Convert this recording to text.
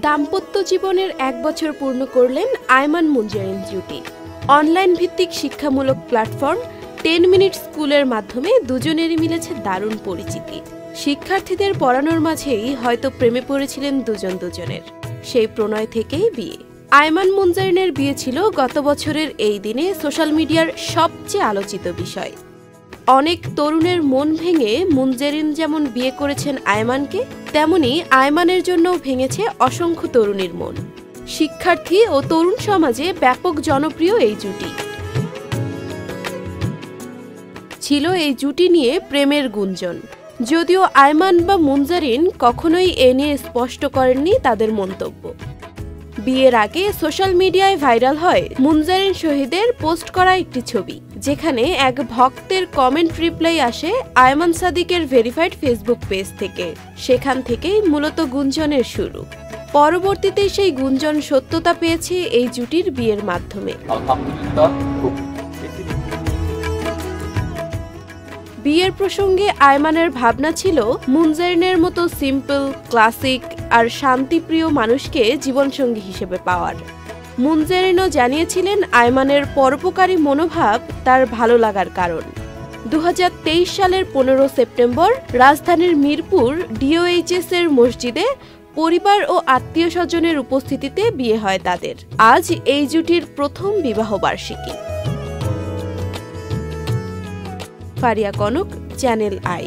দাম্পত্য জীবনের 1 বছর পূর্ণ করলেন আয়মান মুনজারিন জুটি। অনলাইন ভিত্তিক শিক্ষামূলক প্ল্যাটফর্ম 10 মিনিট স্কুলের মাধ্যমে দুজনেরই মিলেছে দারুণ পরিচিতি। শিক্ষার্থীদের পড়ানোর মাঝেই হয়তো প্রেমে পড়েছিলেন দুজনের। সেই প্রণয় থেকেই বিয়ে। আয়মান মুনজারিনের বিয়ে ছিল গত বছরের এই দিনে সোশ্যাল মিডিয়ার সবচেয়ে আলোচিত বিষয়। অনেক তরুণের মন ভেঙে মুনজারিন যেমন বিয়ে করেছেন আয়মানকে, তেমনি আয়মানের জন্যও ভেঙেছে অসংখ্য তরুণীর মন। শিক্ষার্থী ও তরুণ সমাজে ব্যাপক জনপ্রিয় এই জুটি। ছিল এই জুটি নিয়ে প্রেমের গুঞ্জন, যদিও আয়মান বা মুনজারিন কখনোই এ নিয়ে স্পষ্ট করেননি তাদের মন্তব্য। বিয়ের আগে সোশ্যাল মিডিয়ায় ভাইরাল হয় মুনজারিন শহীদের পোস্ট করা একটি ছবি, যেখানে এক ভক্তের কমেন্ট রিপ্লাই আসে আয়মান সাদিকের ভেরিফাইড ফেসবুক পেজ থেকে। সেখান থেকেই মূলত গুঞ্জনের শুরু। পরবর্তীতে সেই গুঞ্জন সত্যতা পেয়েছে এই জুটির বিয়ের মাধ্যমে। বিয়ের প্রসঙ্গে আয়মানের ভাবনা ছিল মুনজারিনের মতো সিম্পল, ক্লাসিক আর শান্তিপ্রিয় মানুষকে জীবনসঙ্গী হিসেবে পাওয়ার। মুনজারিনও জানিয়েছিলেন আয়মানের পরোপকারী মনোভাব তার ভালো লাগার কারণ। 2023 সালের 15 সেপ্টেম্বর রাজধানীর মিরপুর DOHS এর মসজিদে পরিবার ও আত্মীয় স্বজনের উপস্থিতিতে বিয়ে হয় তাদের। আজ এই জুটির প্রথম বিবাহবার্ষিকী। Faria Konok, channel I.